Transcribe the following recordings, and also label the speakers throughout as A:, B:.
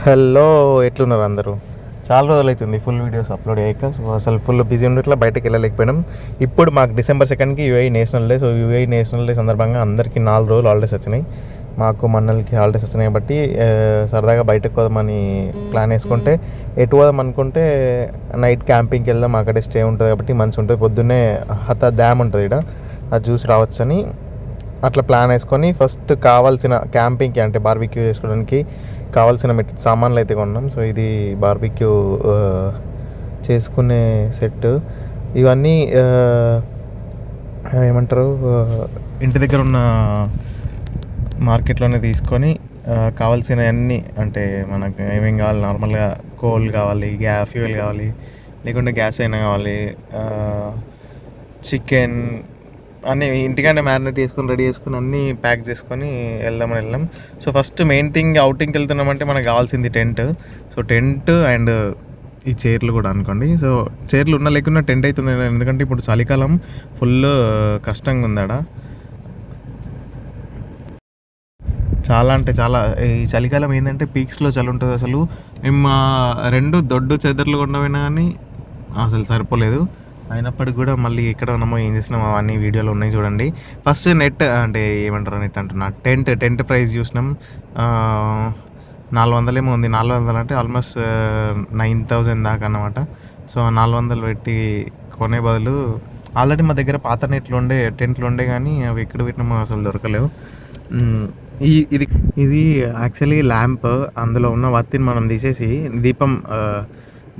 A: Hello, ఎట్లున్నారు అందరూ? చాలా రోజులు అవుతుంది ఫుల్ వీడియోస్ అప్లోడ్ అయ్యాక. సో అసలు ఫుల్ బిజీ ఉండట్లా, బయటకు వెళ్ళలేకపోయినాం. ఇప్పుడు మాకు December 2కి UAE national day. So UAE national day సందర్భంగా అందరికీ 4 రోజులు హాలిడేస్ వచ్చినాయి. మాకు మన్నలకి హాలిడేస్ వచ్చినాయి కాబట్టి సరదాగా బయటకు పోదామని ప్లాన్ వేసుకుంటే, ఎటు పోదాం అనుకుంటే నైట్ క్యాంపింగ్కి వెళ్దాం, అక్కడే స్టే ఉంటుంది కాబట్టి మంచిగా ఉంటుంది. పొద్దున్నే హత డ్యామ్ ఉంటుంది ఇక్కడ, అది చూసి రావచ్చని అట్లా ప్లాన్ వేసుకొని ఫస్ట్ కావాల్సిన క్యాంపింగ్కి అంటే బార్బిక్యూ చేసుకోవడానికి కావాల్సిన సామాన్లు అయితే కొన్నాం. సో ఇది బార్బిక్యూ చేసుకునే సెట్. ఇవన్నీ ఏమంటారు, ఇంటి దగ్గర ఉన్న మార్కెట్లోనే తీసుకొని కావాల్సినవన్నీ అంటే మనకు ఏమేమి కావాలి, నార్మల్గా కోల్ కావాలి, ఫ్యూయల్ కావాలి, లేకుంటే గ్యాస్ అయినా కావాలి, చికెన్ అన్నీ ఇంటికానే మ్యారినేట్ చేసుకొని రెడీ చేసుకుని అన్నీ ప్యాక్ చేసుకొని వెళ్ళాం. సో ఫస్ట్ మెయిన్ థింగ్, అవుటింగ్కి వెళ్తున్నామంటే మనకు కావాల్సింది టెంట్. సో టెంట్ అండ్ ఈ చైర్లు కూడా అనుకోండి. సో చైర్లు ఉన్న లేకున్నా టెంట్ అవుతుంది, ఎందుకంటే ఇప్పుడు చలికాలం ఫుల్ కష్టంగా ఉందాడ. చాలా అంటే చాలా ఈ చలికాలం ఏంటంటే పీక్స్లో చలి ఉంటుంది. అసలు మేము 2 దొడ్డు చెదర్లు కొండపోయినా కానీ అసలు సరిపోలేదు. అయినప్పటికి కూడా మళ్ళీ ఎక్కడ ఉన్నామో ఏం చేసినామో అవన్నీ వీడియోలు ఉన్నాయి చూడండి. ఫస్ట్ నెట్ అంటే ఏమంటారు, నెట్ అంటున్నా, టెంట్ ప్రైస్ చూసినాం. 400 ఏమో ఉంది. 400 అంటే ఆల్మోస్ట్ 9,000 దాకా అన్నమాట. సో 400 పెట్టి కొనే బదులు ఆల్రెడీ మా దగ్గర పాత టెంట్లు ఉండే కానీ అవి ఎక్కడ పెట్టినామో అసలు దొరకలేవు. ఇది యాక్చువల్లీ ల్యాంప్. అందులో ఉన్న వత్తిని మనం తీసేసి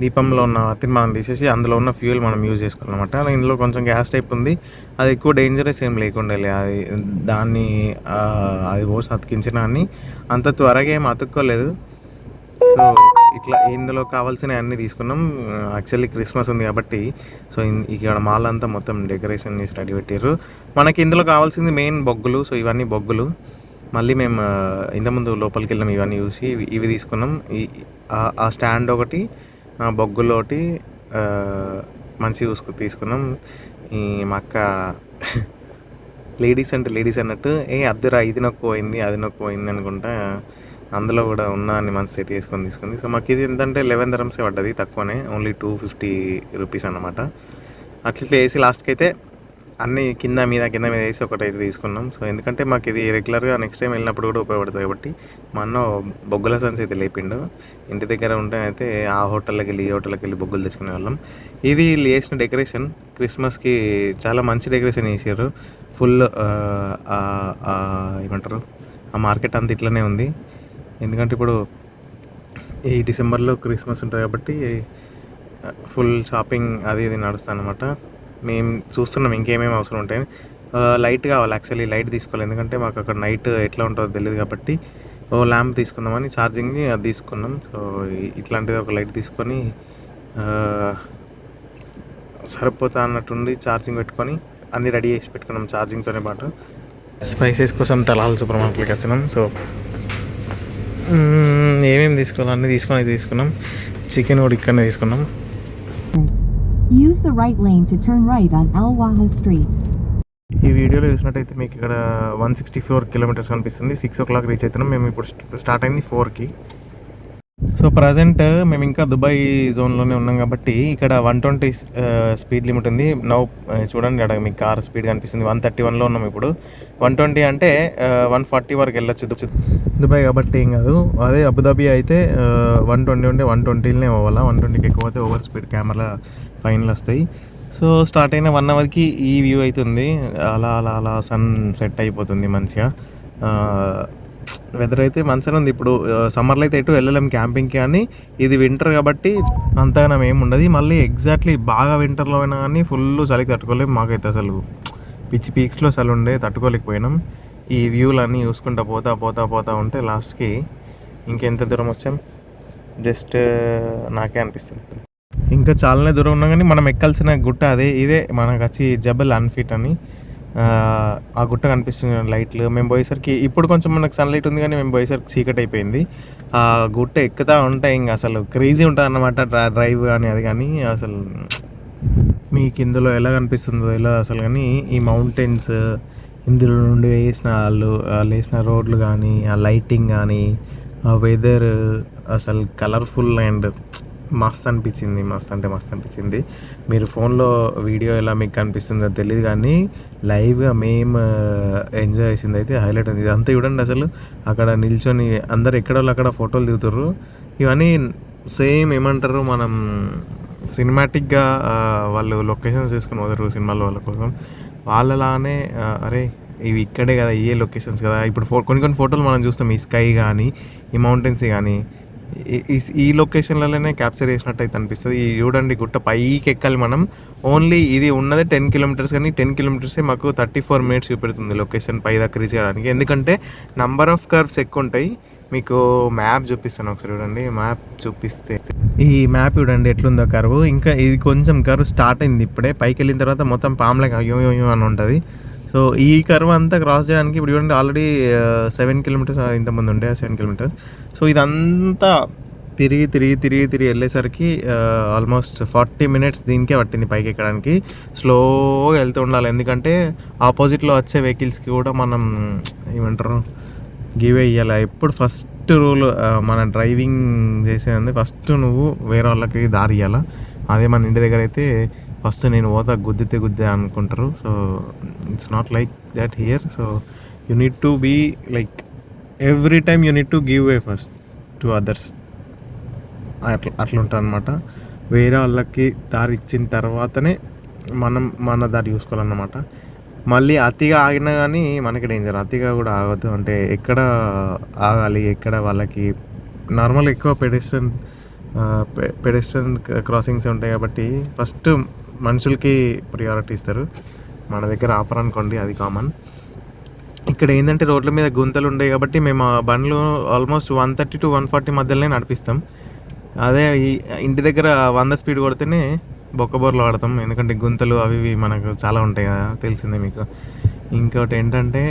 A: దీపంలో ఉన్న వత్తిని మనం తీసేసి అందులో ఉన్న ఫ్యూయల్ మనం యూజ్ చేసుకోవాలన్నమాట. ఇందులో కొంచెం గ్యాస్ టైప్ ఉంది, అది ఎక్కువ డేంజరస్ ఏం లేకుండా అది దాన్ని అది పోసి అతికించిన అని అంత త్వరగా ఏం అతుక్కోలేదు. సో ఇట్లా ఇందులో కావాల్సినవి అన్నీ తీసుకున్నాం. యాక్చువల్లీ క్రిస్మస్ ఉంది కాబట్టి సో ఇక్కడ మాల్ అంతా మొత్తం డెకరేషన్ చేసి రెడీ పెట్టారు. మనకి ఇందులో కావాల్సింది మెయిన్ బొగ్గులు. సో ఇవన్నీ బొగ్గులు. మళ్ళీ మేము ఇంతకుముందు లోపలికి వెళ్ళాం, ఇవన్నీ చూసి ఇవి తీసుకున్నాం. ఆ స్టాండ్ ఒకటి, బొగ్గులు ఒకటి మంచిగా తీసుకున్నాం. మా అక్క లేడీస్ అంటే లేడీస్ అన్నట్టు అద్దురా ఇది నొక్కుపోయింది అది నొక్కుపోయింది అనుకుంటా అందులో కూడా ఉన్నదాన్ని మంచి సెట్ తీసుకుంది. సో మాకు ఇది ఎంతంటే 11 dirhams పడ్డది, తక్కువనే, ఓన్లీ 250 రూపీస్ అన్నమాట. అట్లా వేసి లాస్ట్కి అయితే అన్నీ కింద మీద వేసి ఒకటైతే తీసుకున్నాం. సో ఎందుకంటే మాకు ఇది రెగ్యులర్గా నెక్స్ట్ టైం వెళ్ళినప్పుడు కూడా ఉపయోగపడుతుంది కాబట్టి. మా అన్న బొగ్గుల సన్స్ అయితే లేపిండు. ఇంటి దగ్గర ఉంటే అయితే ఆ హోటల్కి వెళ్ళి ఈ హోటల్కి వెళ్ళి బొగ్గులు తెచ్చుకునే వాళ్ళం. ఇది చేసిన డెకరేషన్ క్రిస్మస్కి చాలా మంచి డెకరేషన్ చేసారు. ఫుల్ ఏమంటారు, ఆ మార్కెట్ అంతా ఇట్లనే ఉంది. ఎందుకంటే ఇప్పుడు ఈ డిసెంబర్లో క్రిస్మస్ ఉంటుంది కాబట్టి ఫుల్ షాపింగ్ అది ఇది నడుస్తుంది అనమాట. మేము చూస్తున్నాం ఇంకేమేమి అవసరం ఉంటాయి. లైట్ కావాలి, యాక్చువల్లీ లైట్ తీసుకోవాలి, ఎందుకంటే మాకు అక్కడ నైట్ ఎట్లా ఉంటుందో తెలియదు కాబట్టి ల్యాంప్ తీసుకుందామని ఛార్జింగ్ది అది తీసుకున్నాం. సో ఇట్లాంటిది ఒక లైట్ తీసుకొని సరిపోతా అన్నట్టుండి ఛార్జింగ్ పెట్టుకొని అన్నీ రెడీ చేసి పెట్టుకున్నాం ఛార్జింగ్తోనే పాటు. స్పైసెస్ కోసం తలాల్ సూపర్ మార్కెట్కి వచ్చినాం. సో ఏమేమి తీసుకోవాలి అన్నీ తీసుకున్నాం. చికెన్ కూడా ఇక్కడనే తీసుకున్నాం.
B: Use the right lane to turn right on Al Waha Street.
A: ఈ వీడియోలో చూసినట్టయితే మీకు ఇక్కడ 164 kilometers కనిపిస్తుంది. 6 o'clock రీచ్ అవుతున్నాం. మేము ఇప్పుడు స్టార్ట్ అయింది 4కి. సో ప్రజెంట్ మేము ఇంకా దుబాయ్ జోన్లోనే ఉన్నాం కాబట్టి ఇక్కడ 120 స్పీడ్ లిమిట్ ఉంది. చూడండి అక్కడ మీకు కార్ స్పీడ్ కనిపిస్తుంది. 131లో ఉన్నాం ఇప్పుడు. 120 అంటే 140 వరకు వెళ్ళొచ్చు దుబాయ్ కాబట్టి ఏం కాదు. అదే అబుదాబి అయితే 120 ఉంటే 120లోనే అవ్వాలా. 120కి ఎక్కువ అయితే ఓవర్ స్పీడ్ కెమెరా ఫైన్లు వస్తాయి. సో స్టార్ట్ అయిన 1 అవర్కి ఈ వ్యూ అవుతుంది. అలా సన్ సెట్ అయిపోతుంది మంచిగా. వెదర్ అయితే మంచిగా ఉంది. ఇప్పుడు సమ్మర్లో అయితే ఎటు వెళ్ళలేం క్యాంపింగ్కి, కానీ ఇది వింటర్ కాబట్టి అంతగా ఏమి ఉండదు. మళ్ళీ ఎగ్జాక్ట్లీ బాగా వింటర్లో అయినా కానీ ఫుల్ చలికి తట్టుకోలేము. మాకైతే అసలు పిచ్చి పీక్స్లో చలి ఉండే, తట్టుకోలేకపోయినాం. ఈ వ్యూలు అన్నీ చూసుకుంటూ పోతా ఉంటే లాస్ట్కి ఇంకెంత దూరం వచ్చాం జస్ట్ నాకే అనిపిస్తుంది. ఇంకా చాలానే దూరం ఉన్నాం, కానీ మనం ఎక్కాల్సిన గుట్ట ఇదే మనకు వచ్చి జబల్ అన్ఫిట్ అని. ఆ గుట్ట కనిపిస్తుంది లైట్లు. మేము పోయేసరికి ఇప్పుడు కొంచెం మనకు సన్లైట్ ఉంది, కానీ మేము పోయేసరికి చీకటి అయిపోయింది. ఆ గుట్ట ఎక్కుతా ఉంటాయి, ఇంకా అసలు క్రేజీ ఉంటుంది అన్నమాట డ్రైవ్ కానీ అది కానీ. అసలు మీకు ఇందులో ఎలా కనిపిస్తుందో ఎలా అసలు, కానీ ఈ మౌంటైన్స్ ఇందులో నుండి వేసిన రోడ్లు కానీ, ఆ లైటింగ్ కానీ, ఆ వెదర్ అసలు కలర్ఫుల్ అండ్ మస్త్ అనిపించింది. మస్త్ అంటే మస్త్ అనిపించింది. మీరు ఫోన్లో వీడియో ఎలా మీకు కనిపిస్తుందో తెలియదు కానీ లైవ్గా మేము ఎంజాయ్ చేసింది అయితే హైలైట్ ఉంది. ఇదంతా చూడండి అసలు అక్కడ నిల్చొని అందరు ఎక్కడోళ్ళు అక్కడ ఫోటోలు దిగుతారు. ఇవన్నీ సేమ్ ఏమంటారు మనం సినిమాటిక్గా వాళ్ళు లొకేషన్స్ తీసుకుని పోతారు సినిమాలో వాళ్ళ కోసం. వాళ్ళలానే అరే ఇవి ఇక్కడే కదా ఏ లొకేషన్స్ కదా. ఇప్పుడు కొన్ని ఫోటోలు మనం చూస్తాం ఈ స్కై కానీ ఈ మౌంటైన్స్ కానీ ఈ లొకేషన్లలోనే క్యాప్చర్ చేసినట్టు అయితే అనిపిస్తుంది. ఈ చూడండి గుట్ట పైకి ఎక్కాలి మనం. ఓన్లీ ఇది ఉన్నదే 10 కిలోమీటర్స్ కానీ 10 కిలోమీటర్సే మాకు 34 మినిట్స్ చూపెడుతుంది లొకేషన్ పై దాకా రీచ్ చేయడానికి. ఎందుకంటే నంబర్ ఆఫ్ కర్వ్స్ ఎక్కువ ఉంటాయి. మీకు మ్యాప్ చూపిస్తాను ఒకసారి చూడండి. మ్యాప్ చూపిస్తే ఈ మ్యాప్ చూడండి ఎట్లుందో కర్వ్. ఇంకా ఇది కొంచెం కర్వ్ స్టార్ట్ అయింది ఇప్పుడే. పైకి వెళ్ళిన తర్వాత మొత్తం పామ్లకి అయ్యో అని ఉంటుంది. సో ఈ కర్వ్ అంతా క్రాస్ చేయడానికి ఇప్పుడు చూడండి ఆల్రెడీ 7 కిలోమీటర్స్ ఇంతకుముందు ఉండే 7 కిలోమీటర్స్. సో ఇదంతా తిరిగి వెళ్ళేసరికి ఆల్మోస్ట్ 40 మినిట్స్ దీనికే పట్టింది పైకి ఎక్కడానికి. స్లోగా వెళ్తూ ఉండాలి ఎందుకంటే ఆపోజిట్లో వచ్చే వెహికల్స్కి కూడా మనం ఏమంటారు గివే ఇవ్వాలి. ఎప్పుడు ఫస్ట్ రూల్ మన డ్రైవింగ్ చేసేది ఫస్ట్ నువ్వు వేరే వాళ్ళకి దారి ఇవ్వాలా. అదే మన ఇంటి దగ్గర అయితే ఫస్ట్ నేను పోతా గుద్దే అనుకుంటారు. So it's not like that here. So you need to be like every time you need to give way first to others. అట్లా ఉంటుంది అనమాట. వేరే వాళ్ళకి దారి ఇచ్చిన తర్వాతనే మనం మన దారి చూసుకోవాలన్నమాట. మళ్ళీ అతిగా ఆగినా కానీ మనకి డేంజర్. అతిగా కూడా ఆగద్దు. అంటే ఎక్కడ ఆగాలి ఎక్కడ వాళ్ళకి నార్మల్ ఎక్కువ పెడెస్ట్రియన్ క్రాసింగ్స్ ఉంటాయి కాబట్టి ఫస్ట్ మనుషులకి ప్రియారిటీ ఇస్తారు. మన దగ్గర ఆపరనుకోండి అది కామన్. ఇక్కడ ఏంటంటే రోడ్ల మీద గుంతలు ఉంటాయి కాబట్టి మేము ఆ బండ్లు ఆల్మోస్ట్ 130 to 140 మధ్యలోనే నడిపిస్తాం. అదే ఈ ఇంటి దగ్గర 100 స్పీడ్ కొడితేనే బొక్కబోర్లు వాడతాం. ఎందుకంటే గుంతలు అవి ఇవి మనకు చాలా ఉంటాయి కదా, తెలిసిందే మీకు. ఇంకోటి ఏంటంటే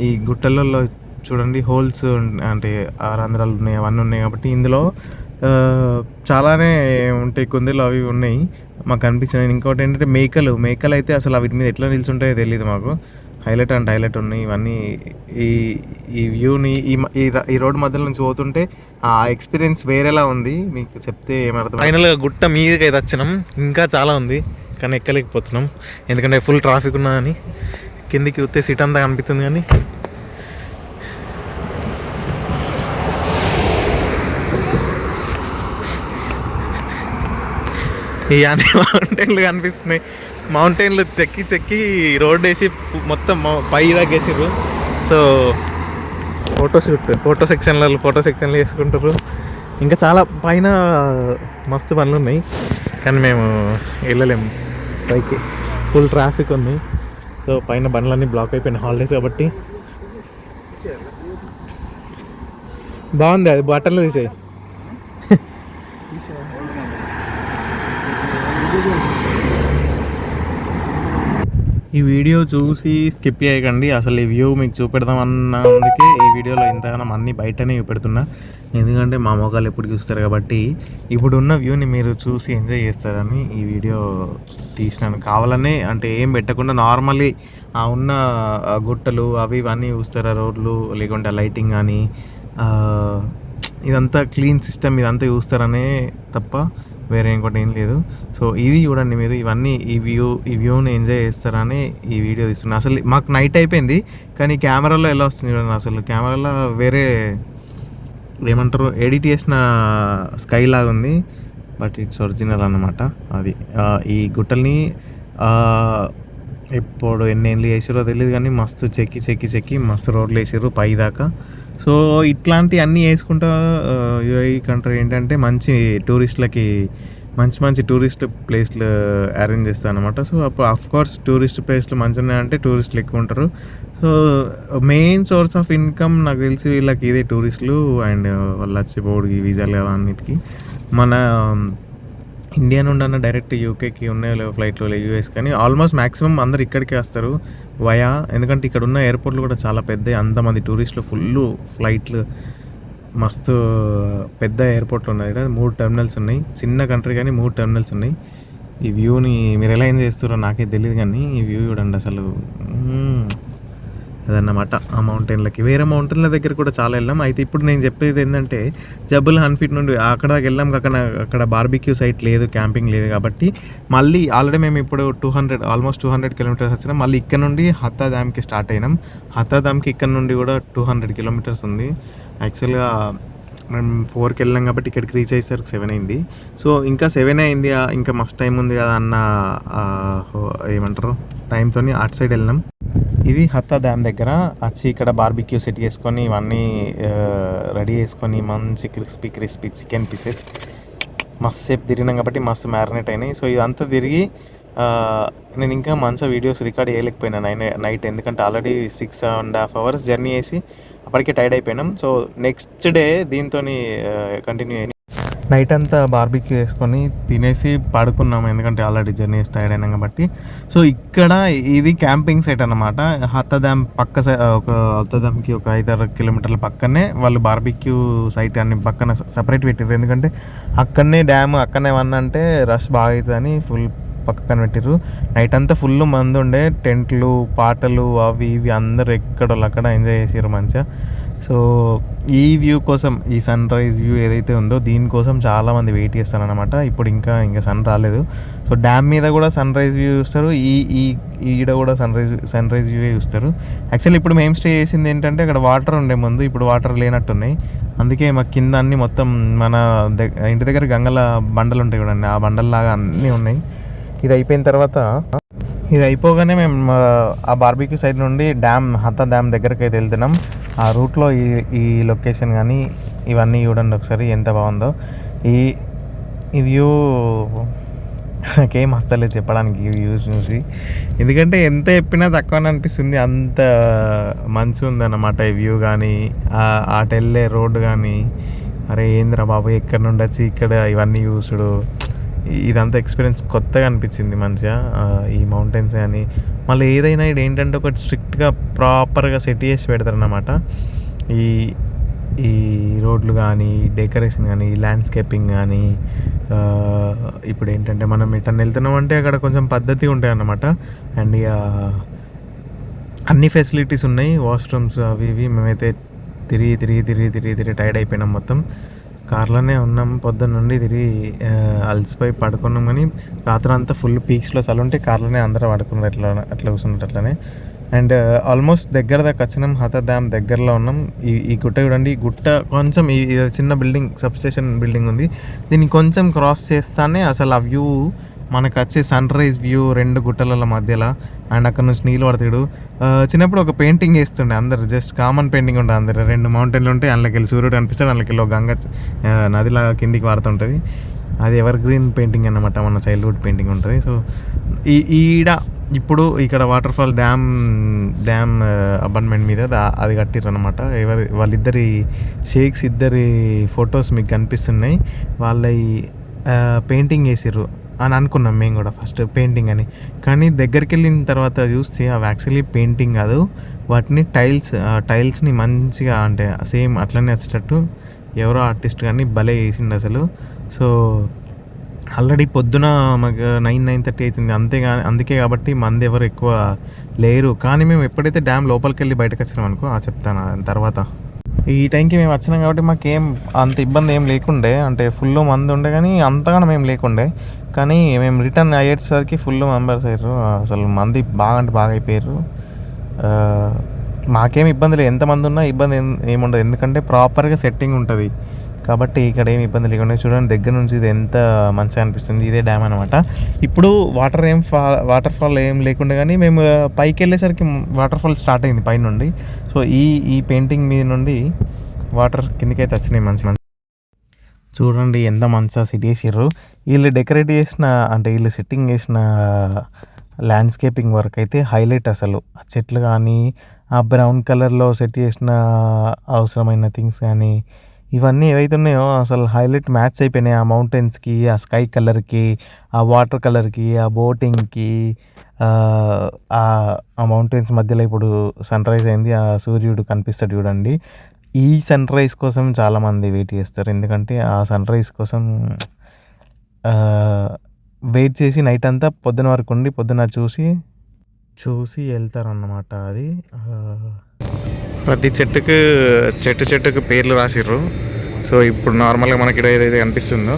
A: ఈ గుట్టలలో చూడండి హోల్స్ అంటే రంధ్రాలు ఉన్నాయి అవన్నీ ఉన్నాయి కాబట్టి ఇందులో చాలానే ఉంటాయి కుందేలు అవి ఉన్నాయి మాకు అనిపించినాయి. ఇంకోటి ఏంటంటే మేకలు అయితే అసలు వీటి మీద ఎట్లా నిల్చుంటాయో తెలియదు మాకు. హైలైట్ ఉన్నాయి ఇవన్నీ. ఈ వ్యూని ఈ రోడ్డు మధ్యలో నుంచి పోతుంటే ఆ ఎక్స్పీరియన్స్ వేరేలా ఉంది. మీకు చెప్తే ఏమర్థం. ఫైనల్గా గుట్ట మీదకి అయితే వచ్చినాం. ఇంకా చాలా ఉంది కానీ ఎక్కలేకపోతున్నాం ఎందుకంటే ఫుల్ ట్రాఫిక్ ఉన్నదని. కిందికి వస్తే సిటీ అంతా కనిపిస్తుంది కానీ ఈ అన్ని మౌంటైన్లు కనిపిస్తున్నాయి. మౌంటైన్లు చెక్కి రోడ్ వేసి మొత్తం పై దాకేసారు. సో ఫోటో సెక్షన్లు వేసుకుంటారు. ఇంకా చాలా పైన మస్తు పనులు ఉన్నాయి కానీ మేము వెళ్ళలేము పైకి. ఫుల్ ట్రాఫిక్ ఉంది. సో పైన బండ్లన్నీ బ్లాక్ అయిపోయినాయి హాలిడేస్ కాబట్టి. బాగుంది అది బట్టలు తీసేయి. ఈ వీడియో చూసి స్కిప్ చేయకండి. అసలు ఈ వ్యూ మీకు చూపెడదామన్నందుకే ఈ వీడియోలో ఇంతగానో అన్నీ బయటనే చూపెడుతున్నా. ఎందుకంటే మా మొగాలు ఎప్పుడు చూస్తారు కాబట్టి ఇప్పుడున్న వ్యూని మీరు చూసి ఎంజాయ్ చేస్తారని ఈ వీడియో తీసినాను. కావాలనే అంటే ఏం పెట్టకుండా నార్మల్లీ ఉన్న గుట్టలు అవి ఇవన్నీ చూస్తారా రోడ్లు లేకుంటే లైటింగ్ కానీ ఇదంతా క్లీన్ సిస్టమ్ ఇదంతా చూస్తారనే తప్ప వేరే ఇంకోటి ఏం లేదు. సో ఇది చూడండి మీరు ఇవన్నీ ఈ వ్యూని ఎంజాయ్ చేస్తారని ఈ వీడియో తీస్తున్నా. అసలు మాకు నైట్ అయిపోయింది కానీ కెమెరాలో ఎలా వస్తుంది చూడండి. అసలు కెమెరాలో వేరే ఏమంటారు ఎడిట్ చేసిన స్కై లాగా ఉంది బట్ ఇట్స్ ఒరిజినల్ అన్నమాట. అది ఈ గుట్టల్ని ఎప్పుడు ఎన్నేళ్ళు వేసారో తెలియదు కానీ మస్తు చెక్కి మస్తు రోడ్లు వేసారు పై దాకా. సో ఇట్లాంటి అన్నీ వేసుకుంటా యూఏఈ కంట్రీ ఏంటంటే మంచి టూరిస్టులకి మంచి టూరిస్ట్ ప్లేస్లు అరేంజ్ చేస్తాను అనమాట. సో అప్పుడు అఫ్కోర్స్ టూరిస్ట్ ప్లేస్లు మంచిగా ఉన్నాయంటే టూరిస్టులు ఎక్కువ ఉంటారు. So main source of income నాకు తెలిసి వీళ్ళకి ఇదే టూరిస్టులు అండ్ వాళ్ళు వచ్చి వీసాలు అన్నిటికీ. మన ఇండియా నుండి అన్న డైరెక్ట్ యూకేకి ఉన్నాయో ఫ్లైట్లో యూఎస్ కానీ ఆల్మోస్ట్ మ్యాక్సిమం అందరు ఇక్కడికే వస్తారు వయా. ఎందుకంటే ఇక్కడ ఉన్న ఎయిర్పోర్ట్లు కూడా చాలా పెద్ద, అంతమంది టూరిస్టులు ఫుల్ ఫ్లైట్లు మస్తు పెద్ద ఎయిర్పోర్ట్లు ఉన్నాయి. ఇక్కడ 3 టెర్మినల్స్ ఉన్నాయి. చిన్న కంట్రీ కానీ 3 టెర్మినల్స్ ఉన్నాయి. ఈ వ్యూని మీరు ఎలా ఎంజాయ్ చేస్తారో నాకే తెలియదు కానీ ఈ వ్యూ చూడండి అసలు అదన్నమాట ఆ మౌంటైన్లకి. వేరే మౌంటైన్ల దగ్గర కూడా చాలా వెళ్ళాం. అయితే ఇప్పుడు నేను చెప్పేది ఏంటంటే జబుల్ హన్ఫీట్ నుండి అక్కడ దాకా వెళ్ళాం. అక్కడ బార్బిక్యూ సైట్ లేదు, క్యాంపింగ్ లేదు కాబట్టి మళ్ళీ ఆల్రెడీ మేము ఇప్పుడు ఆల్మోస్ట్ 200 కిలోమీటర్స్ వచ్చినాం. మళ్ళీ ఇక్కడ నుండి హత్తా డ్యామ్కి స్టార్ట్ అయినాం. హత్తా డ్యామ్కి ఇక్కడ నుండి కూడా 200 కిలోమీటర్స్ ఉంది. యాక్చువల్గా మేము 4కి వెళ్ళాం కాబట్టి ఇక్కడికి రీచ్ అయ్యేసరికి 7 అయింది. సో ఇంకా 7 అయింది, ఇంకా మస్తు టైం ఉంది కదా అన్న ఏమంటారు టైంతో అటు సైడ్ వెళ్ళినాం. ఇది హత్తా డ్యామ్ దగ్గర వచ్చి ఇక్కడ బార్బిక్యూ సెట్ చేసుకొని ఇవన్నీ రెడీ చేసుకొని మంచి క్రిస్పీ చికెన్ పీసెస్ మస్తు సేపు తిరిగినాం కాబట్టి మస్తు మ్యారినేట్ అయినాయి. సో ఇదంతా తిరిగి నేను ఇంకా మంచిగా వీడియోస్ రికార్డ్ చేయలేకపోయినా నైట్, ఎందుకంటే ఆల్రెడీ 6.5 hours జర్నీ చేసి అప్పటికే టైర్డ్ అయిపోయినాం. సో నెక్స్ట్ డే దీంతో కంటిన్యూ అయ్యి నైట్ అంతా బార్బిక్యూ వేసుకొని తినేసి పడుకున్నాము, ఎందుకంటే ఆల్రెడీ జర్నీ టైర్డ్ అయినాం కాబట్టి. సో ఇక్కడ ఇది క్యాంపింగ్ సైట్ అన్నమాట. హత్తా డ్యామ్ హత్తా డ్యామ్కి ఒక 5-6 కిలోమీటర్ల పక్కనే వాళ్ళు బార్బిక్యూ సైట్ అన్ని పక్కన సపరేట్ పెట్టారు, ఎందుకంటే అక్కడనే డ్యామ్ అక్కడనే అంటే రష్ బాగా అవుతుందని ఫుల్ పక్కన పెట్టిర్రు. నైట్ అంతా ఫుల్ మంది ఉండే, టెంట్లు పాటలు అవి ఇవి అందరు అక్కడ ఎంజాయ్ చేసారు మంచిగా. సో ఈ వ్యూ కోసం, ఈ సన్ రైజ్ వ్యూ ఏదైతే ఉందో దీనికోసం చాలామంది వెయిట్ చేస్తారనమాట. ఇప్పుడు ఇంకా సన్ రాలేదు. సో డ్యామ్ మీద కూడా సన్ రైజ్ వ్యూ చూస్తారు, ఈడ కూడా సన్ రైజ్ వ్యూ చూస్తారు. యాక్చువల్లీ ఇప్పుడు మేము స్టే చేసింది ఏంటంటే అక్కడ వాటర్ ఉండే ముందు, ఇప్పుడు వాటర్ లేనట్టున్నాయి. అందుకే మా కింద అన్నీ మొత్తం మన ఇంటి దగ్గర గంగల బండలు ఉంటాయి చూడండి, ఆ బండల్లాగా అన్నీ ఉన్నాయి. ఇది అయిపోయిన తర్వాత, ఇది అయిపోగానే మేము ఆ బార్బిక్యూ సైడ్ నుండి హత్తా డ్యామ్ దగ్గరికి అయితే వెళ్తున్నాం. ఆ రూట్లో ఈ లొకేషన్ కానీ ఇవన్నీ చూడండి ఒకసారి ఎంత బాగుందో. ఈ వ్యూ నాకేం వస్తలేదు చెప్పడానికి ఈ వ్యూస్ చూసి, ఎందుకంటే ఎంత చెప్పినా తక్కువని అనిపిస్తుంది, అంత మంచిగా ఉందన్నమాట ఈ వ్యూ. కానీ అటు వెళ్ళే రోడ్డు కానీ, అరే ఏంద్రా బాబు ఎక్కడి నుండి వచ్చి ఇక్కడ ఇవన్నీ చూసుడు, ఇదంతా ఎక్స్పీరియన్స్ కొత్తగా అనిపించింది మంచిగా. ఈ మౌంటైన్స్ కానీ మళ్ళీ ఏదైనా ఇది ఏంటంటే ఒకటి స్ట్రిక్ట్గా ప్రాపర్గా సెట్ చేసి పెడతారన్నమాట. ఈ రోడ్లు కానీ, డెకరేషన్ కానీ, ల్యాండ్స్కేపింగ్ కానీ. ఇప్పుడు ఏంటంటే మనం ఇటన్నా వెళ్తున్నామంటే అక్కడ కొంచెం పద్ధతి ఉంటాయి అన్నమాట. అండ్ ఇక అన్ని ఫెసిలిటీస్ ఉన్నాయి, వాష్రూమ్స్ అవి ఇవి. మేమైతే తిరిగి టైర్డ్ అయిపోయినాం మొత్తం. కార్లోనే ఉన్నాం పొద్దున్న నుండి, తిరిగి అలసిపోయి పడుకున్నాం. కానీ రాత్రి అంతా ఫుల్ పీక్స్లో చలి ఉంటే కార్లోనే అందరూ పడుకున్నారు, అట్లా కూర్చున్నట్టు అట్లనే. అండ్ ఆల్మోస్ట్ దగ్గర దాకా వచ్చినాం, హత్తా డ్యామ్ దగ్గరలో ఉన్నాం. ఈ గుట్ట చూడండి, ఈ గుట్ట కొంచెం ఇది చిన్న బిల్డింగ్, సబ్స్టేషన్ బిల్డింగ్ ఉంది, దీన్ని కొంచెం క్రాస్ చేస్తానే అసలు ఆ వ్యూ మనకు వచ్చే సన్ రైజ్ వ్యూ 2 గుట్టల మధ్యలో. అండ్ అక్కడ నుంచి నీళ్ళు పడతాడు. చిన్నప్పుడు ఒక పెయింటింగ్ వేస్తుండే అందరు, జస్ట్ కామన్ పెయింటింగ్ ఉంటుంది అందరు, 2 మౌంటైన్లు ఉంటాయి, అందులోకి వెళ్ళి సూర్యుడు అనిపిస్తాడు, అందులోకి వెళ్ళి గంగ నదిలాగా కిందికి వాడుతుంటుంది. అది ఎవర్ గ్రీన్ పెయింటింగ్ అన్నమాట, మన చైల్డ్హుడ్ పెయింటింగ్ ఉంటుంది. సో ఇప్పుడు ఇక్కడ వాటర్ ఫాల్ డ్యామ్ అపార్ట్మెంట్ మీద అది కట్టిర్రు అనమాట. వాళ్ళిద్దరి షేక్స్ ఇద్దరి ఫొటోస్ మీకు కనిపిస్తున్నాయి. వాళ్ళ పెయింటింగ్ వేసిర్రు అని అనుకున్నాం మేము కూడా ఫస్ట్, పెయింటింగ్ అని. కానీ దగ్గరికి వెళ్ళిన తర్వాత చూస్తే అవి యాక్చువల్లీ పెయింటింగ్ కాదు, వాటిని టైల్స్ని మంచిగా అంటే సేమ్ అట్లనే వచ్చేటట్టు ఎవరో ఆర్టిస్ట్ కానీ భలే వేసిండు అసలు. సో ఆల్రెడీ పొద్దున మాకు 9:30 అవుతుంది, అందుకే కాబట్టి మంది ఎవరు ఎక్కువ లేరు. కానీ మేము ఎప్పుడైతే డ్యామ్ లోపలికి వెళ్ళి బయటకు వచ్చినాం అనుకో, చెప్తాను తర్వాత. ఈ టైంకి మేము వచ్చినాం కాబట్టి మాకేం అంత ఇబ్బంది ఏం లేకుండే, అంటే ఫుల్ మంది ఉండే కానీ అంతగానో మేము లేకుండే. కానీ మేము రిటర్న్ అయ్యేసరికి ఫుల్ మెంబర్స్ అయ్యారు, అసలు మంది బాగా అంటే బాగా అయిపోయారు. మాకేం ఇబ్బంది లేదు, ఎంతమంది ఉన్నా ఇబ్బంది ఏముండదు, ఎందుకంటే ప్రాపర్గా సెట్టింగ్ ఉంటుంది కాబట్టి ఇక్కడ ఏమి ఇబ్బంది లేకుండా. చూడండి దగ్గర నుంచి ఇది ఎంత మంచిగా అనిపిస్తుంది, ఇదే డ్యామ్ అనమాట. ఇప్పుడు వాటర్ ఫాల్ ఏం లేకుండా, కానీ మేము పైకి వెళ్ళేసరికి వాటర్ ఫాల్ స్టార్ట్ అయింది పైనుండి. సో ఈ పెయింటింగ్ మీద నుండి వాటర్ కిందికైతే వచ్చినాయి మంచి. చూడండి ఎంత మంచిగా సెట్ చేసిర్రు. వీళ్ళు డెకరేట్ చేసిన, అంటే వీళ్ళు సెట్టింగ్ చేసిన ల్యాండ్స్కేపింగ్ వర్క్ అయితే హైలైట్ అసలు. ఆ చెట్లు కానీ, ఆ బ్రౌన్ కలర్లో సెట్ చేసిన అవసరమైన థింగ్స్ కానీ, ఇవన్నీ ఏవైతే ఉన్నాయో అసలు హైలైట్ మ్యాచ్ అయిపోయినాయి. ఆ మౌంటైన్స్కి, ఆ స్కై కలర్కి, ఆ వాటర్ కలర్కి, ఆ బోటింగ్కి, ఆ మౌంటైన్స్ మధ్యలో ఇప్పుడు సన్ రైజ్ అయింది, ఆ సూర్యుడు కనిపిస్తాడు చూడండి. ఈ సన్ రైజ్ కోసం చాలామంది వెయిట్ చేస్తారు, ఎందుకంటే ఆ సన్ రైజ్ కోసం వెయిట్ చేసి నైట్ అంతా పొద్దున వరకు ఉండి పొద్దున చూసి వెళ్తారన్నమాట. అది ప్రతి చెట్టుకు పేర్లు రాసిర్రు. సో ఇప్పుడు నార్మల్గా మనకి ఇక్కడ ఏదైతే కనిపిస్తుందో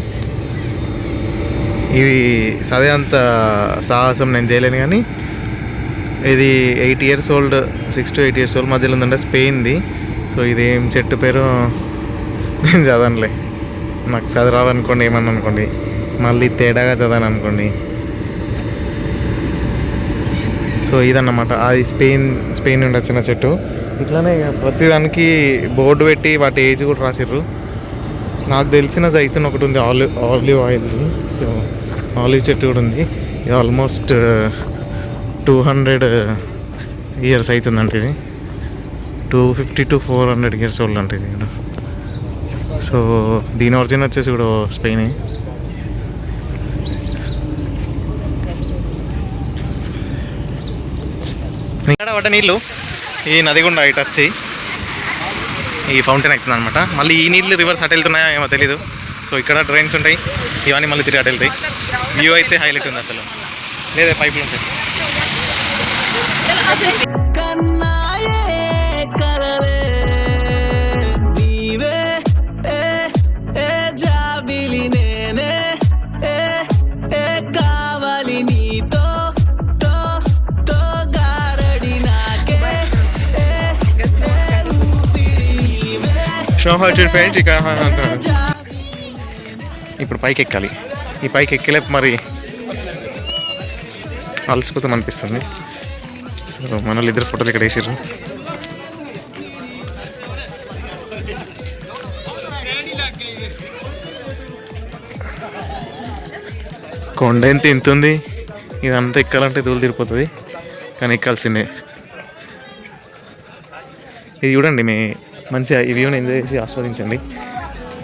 A: ఇది చదివే అంత సాహసం నేను చేయలేను, కానీ ఇది 8 years old, 6 to 8 years old మధ్యలో ఉందంటే స్పెయిన్ది. సో ఇది ఏం చెట్టు పేరు నేను చదవనులే, నాకు చదవరాదనుకోండి, ఏమన్నా అనుకోండి, మళ్ళీ తేడాగా చదవను అనుకోండి. సో ఇదన్నమాట, అది స్పెయిన్ నుండి వచ్చిన చెట్టు. ఇట్లానే ప్రతిదానికి బోర్డు పెట్టి వాటి ఏజ్ కూడా రాసిర్రు. నాకు తెలిసిన జైతున్ ఒకటి ఉంది, ఆలివ్ ఆయిల్. సో ఆలివ్ చెట్టు కూడా ఉంది. ఇది ఆల్మోస్ట్ 200 years అవుతుందంటే, ఇది 250 to 400 years ఓల్డ్ అంటే ఇది కూడా. సో దీని ఒరిజిన్ వచ్చేసి కూడా స్పెయిన్. ఇక్కడ పడ్డ నీళ్ళు ఈ నది గుండా ఇటు వచ్చి ఈ ఫౌంటైన్ అవుతుంది అనమాట. మళ్ళీ ఈ నీళ్ళు రివర్స్ అటు వెళ్తున్నాయో ఏమో తెలీదు. సో ఇక్కడ డ్రైన్స్ ఉంటాయి, ఇవన్నీ మళ్ళీ తిరిగి అటు వెళ్తాయి. వ్యూ అయితే హైలైట్ ఉంది అసలు, లేదా పైపులు ఉంటాయి. ఇప్పుడు పైకి ఎక్కాలి. ఈ పైకి ఎక్కలేపు మరి అలసిపోతాం అనిపిస్తుంది. సో మన వాళ్ళు ఇద్దరు ఫోటోలు ఇక్కడ వేసారు. కొండ ఎంత ఉంది, ఇదంతా ఎక్కాలంటే దూలు తిరిగిపోతుంది, కానీ ఎక్కాల్సిందే. ఇది చూడండి, మంచిగా ఈ వ్యూని ఎంజాయ్ చేసి ఆస్వాదించండి.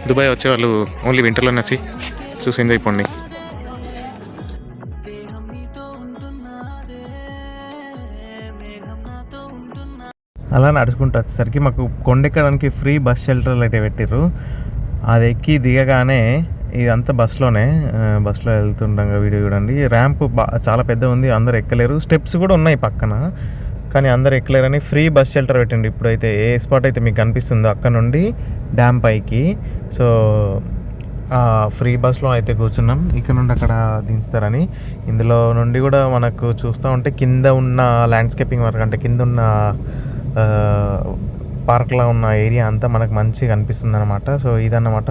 A: దుబాయ్ వచ్చేవాళ్ళు ఓన్లీ వింటర్లోనే వచ్చి చూసి ఎంజాయ్ అయిపోండి. అలా నడుచుకుంటూ వచ్చేసరికి మాకు కొండెక్కడానికి ఫ్రీ బస్ షెల్టర్లు అయితే పెట్టిర్రు. అది ఎక్కి దిగగానే ఇదంతా బస్సులో వెళ్తుండగా వీడియో చూడండి. ర్యాంప్ చాలా పెద్ద ఉంది, అందరు ఎక్కలేరు. స్టెప్స్ కూడా ఉన్నాయి పక్కన, కానీ అందరు ఎక్కలేరని ఫ్రీ బస్ షెల్టర్ పెట్టండి. ఇప్పుడైతే ఏ స్పాట్ అయితే మీకు కనిపిస్తుందో అక్కడ నుండి డ్యామ్ పైకి. సో ఫ్రీ బస్లో అయితే కూర్చున్నాం. ఇక్కడ నుండి అక్కడ దించుతారని. ఇందులో నుండి కూడా మనకు చూస్తూ ఉంటే కింద ఉన్న ల్యాండ్స్కేపింగ్ వర్క్, అంటే కింద ఉన్న పార్క్లో ఉన్న ఏరియా అంతా మనకు మంచిగా అనిపిస్తుంది అనమాట. సో ఇదన్నమాట,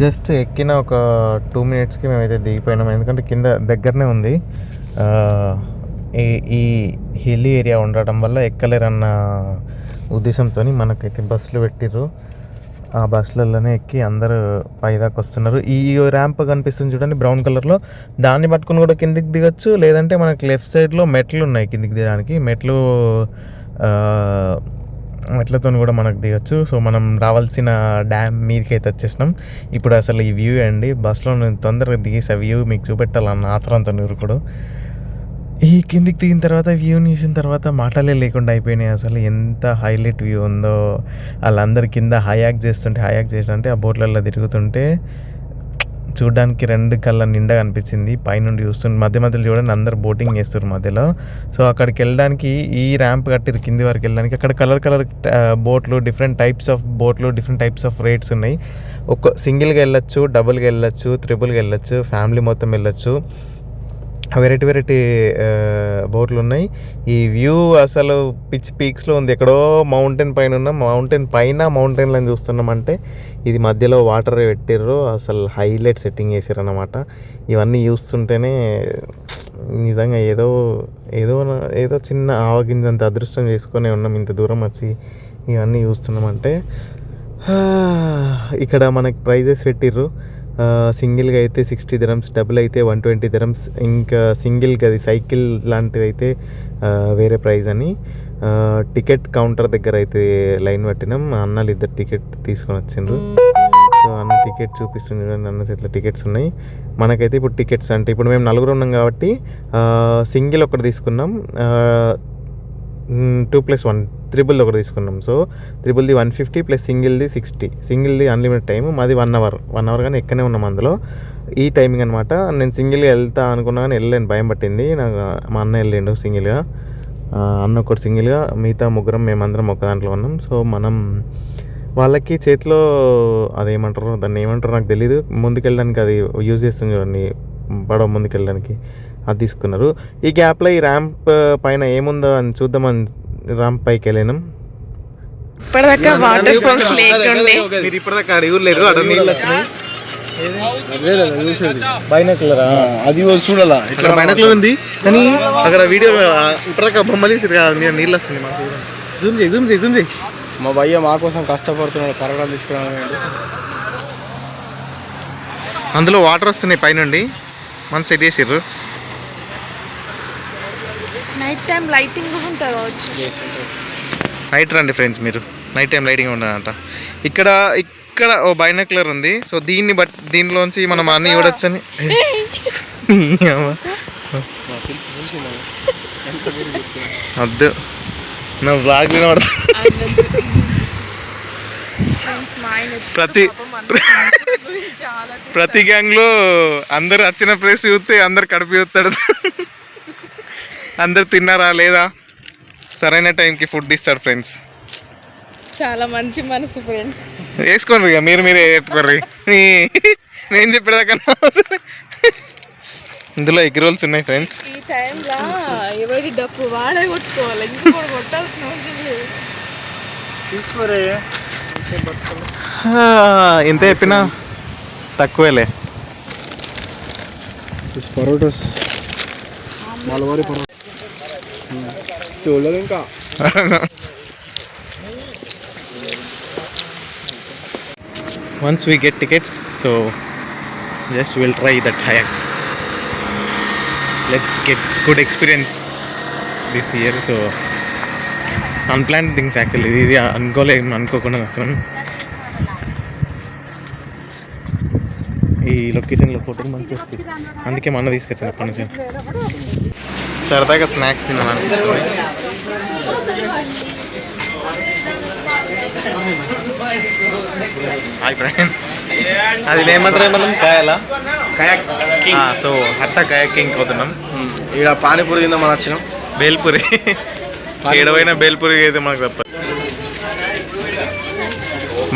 A: జస్ట్ ఎక్కిన ఒక 2 minutesకి మేమైతే దిగిపోయినాం. ఎందుకంటే కింద దగ్గరనే ఉంది. ఈ హిల్లీ ఏరియా ఉండటం వల్ల ఎక్కలేరన్న ఉద్దేశంతో మనకైతే బస్సులు పెట్టిర్రు. ఆ బస్సులలోనే ఎక్కి అందరూ పైదాకా వస్తున్నారు. ఈ ర్యాంప్ కనిపిస్తుంది చూడండి బ్రౌన్ కలర్లో, దాన్ని పట్టుకుని కూడా కిందికి దిగచ్చు. లేదంటే మనకి లెఫ్ట్ సైడ్లో మెట్లు ఉన్నాయి కిందికి దిగడానికి. మెట్లతో కూడా మనకు దిగచ్చు. సో మనం రావాల్సిన డ్యామ్ మీదకి అయితే వచ్చేసినాం. ఇప్పుడు అసలు ఈ వ్యూ అండి, బస్సులో నేను తొందరగా దిగేసి వ్యూ మీకు చూపెట్టాలన్న ఆత్రంతో కూడా. ఈ కిందికి దిగిన తర్వాత వ్యూని చూసిన తర్వాత మాటలే లేకుండా అయిపోయినాయి. అసలు ఎంత హైలైట్ వ్యూ ఉందో. వాళ్ళందరి కింద హయాక్ చేస్తుంటే ఆ బోట్లలో తిరుగుతుంటే చూడడానికి 2 కళ్ళ నిండా అనిపించింది. పైనుండి చూస్తుంటే మధ్యలో చూడండి అందరు బోటింగ్ చేస్తారు మధ్యలో. సో అక్కడికి వెళ్ళడానికి ఈ ర్యాంప్ కట్టిరు కింది వరకు వెళ్ళడానికి. అక్కడ కలర్ బోట్లు, డిఫరెంట్ టైప్స్ ఆఫ్ రేట్స్ ఉన్నాయి. సింగిల్గా వెళ్ళొచ్చు, డబుల్గా వెళ్ళొచ్చు, ట్రిపుల్గా వెళ్ళొచ్చు, ఫ్యామిలీ మొత్తం వెళ్ళొచ్చు. వెరైటీ బోట్లు ఉన్నాయి. ఈ వ్యూ అసలు పీక్స్లో ఉంది. ఎక్కడో మౌంటైన్ పైన ఉన్నాం, మౌంటైన్లను చూస్తున్నామంటే ఇది మధ్యలో వాటర్ పెట్టిర్రు. అసలు హైలైట్ సెట్టింగ్ చేసారు అన్నమాట. ఇవన్నీ చూస్తుంటేనే నిజంగా ఏదో చిన్న ఆవగింజంత అదృష్టం చేసుకొని ఉన్నాం ఇంత దూరం వచ్చి ఇవన్నీ చూస్తున్నామంటే. ఇక్కడ మనకి ప్రైజెస్ పెట్టిర్రు. సింగిల్గా అయితే 60 dirhams, డబుల్ అయితే 120 dirhams, ఇంకా సింగిల్గా అది సైకిల్ లాంటిది అయితే వేరే ప్రైజ్ అని. టికెట్ కౌంటర్ దగ్గర అయితే లైన్ పట్టినాం. అన్నలు 2 టికెట్ తీసుకొని వచ్చిండ్రు. సో అన్న టికెట్ చూపిస్తుంది, అన్న చేతిలో టికెట్స్ ఉన్నాయి. మనకైతే ఇప్పుడు టికెట్స్ అంటే ఇప్పుడు మేము 4 ఉన్నాం కాబట్టి సింగిల్ ఒకటి తీసుకున్నాం, 2+1 త్రిబుల్ ఒకటి తీసుకున్నాం. సో త్రిబుల్ది 150 ప్లస్ సింగిల్ది 60. సింగిల్ది అన్లిమిటెడ్ టైం, మాది 1 hour కానీ ఎక్కనే ఉన్నాం అందులో. ఈ టైమింగ్ అనమాట. నేను సింగిల్గా వెళ్తా అనుకున్నా కానీ వెళ్ళలేను, భయం పట్టింది నాకు. మా అన్న వెళ్ళిండు సింగిల్గా, అన్న ఒకటి సింగిల్గా, మిగతా ముగ్గురం మేమందరం ఒక దాంట్లో ఉన్నాం. సో మనం వాళ్ళకి చేతిలో అదేమంటారు, దాన్ని ఏమంటారు నాకు తెలీదు, ముందుకెళ్ళడానికి అది యూజ్ చేస్తుంది చూడండి, పడవ ముందుకెళ్ళడానికి, అది తీసుకున్నారు. ఈ గ్యాప్లో ఈ ర్యాంప్ పైన ఏముందో అని చూద్దామని ర్యాంప్ పైకి వెళ్ళినాం.
C: ఇప్పటిదాకా వాటర్ ఫాల్స్ లేకుండే,
A: మీరు ఇప్పటిదాకా అక్కడ ఊర్లేరు, అక్కడ నీళ్ళు వచ్చినాయి. బైనాక్యులరా
D: అది చూడాలా,
A: ఇక్కడ బైనాక్యులర్ ఉంది కానీ అక్కడ వీడియో ఇప్పటిదాకా బొమ్మలు వేసారు కదా, నీళ్ళు వస్తుంది మాకు. జూమ్ చేయి జూమ్ చేయి జూమ్ చేయి.
D: మా భయ్య మా కోసం కష్టపడుతున్నాడు, కరోనా తీసుకురావడం.
A: అందులో వాటర్ వస్తున్నాయి పైనుండి, మన సెట్ చేసిర్రు.
C: నైట్ టైం లైటింగ్ కూడా ఉంటుంది కావచ్చు.
A: నైట్ రండి ఫ్రెండ్స్, మీరు నైట్ టైం లైటింగ్ ఉండదంట. ఇక్కడ ఇక్కడ ఓ బైనాక్యులర్ ఉంది. సో దీన్ని బట్టి దీనిలోంచి మనం అన్నీ చూడొచ్చని. అద్దు నా బ్లాగ్ వినబడతా. ప్రతి గ్యాంగ్లో అందరు వచ్చిన ప్లేస్ చూస్తే అందరు కడుపు చూస్తాడు. అందరు తిన్నారా లేదా, సరైన టైంకి ఫుడ్ ఇస్తాడు ఫ్రెండ్స్.
C: చాలా మంచి మనసు ఫ్రెండ్స్.
A: వేసుకోండి ఇక మీరు మీరే పెట్టుకోర్రి, నేను చెప్పేదాకన్నా. ఇందులో ఎగ్ రోల్స్ ఉన్నాయి ఫ్రెండ్స్.
C: ఈ టైంలో ఎవరి డప్పు వాడే కొట్టుకోవాలి, ఇంకోటి కొట్టాల్సిన అవసరం లేదు.
A: ఎంత చెప్పినా తక్కువేలే.
D: పరోటాస్ మలబారీ పరోటా చూడలేదు ఇంకా.
A: Once we get tickets, so just we'll try that kayak. Let's get good experience this year. So unplanned things actually. ఇది అనుకోకుండా అసలు ఈ లొకేషన్లో ఫోటోలు మంచిగా వస్తాయి, అందుకే మన తీసుకొచ్చాను అప్పటి నుంచి. సరదాగా స్నాక్స్ తినాలనిపిస్తుంది. హాయ్ ఫ్రెండ్, అది ఏమంటారు మనం కాయాలా కయాకింగ్. సో అట్ట కయాకింగ్ అవుతున్నాం.
D: ఇక్కడ పానీపూరి తిందాం మనం వచ్చినాం.
A: బేల్పూరి ఏడవైనా బేల్పూరి అయితే మనకు తప్ప.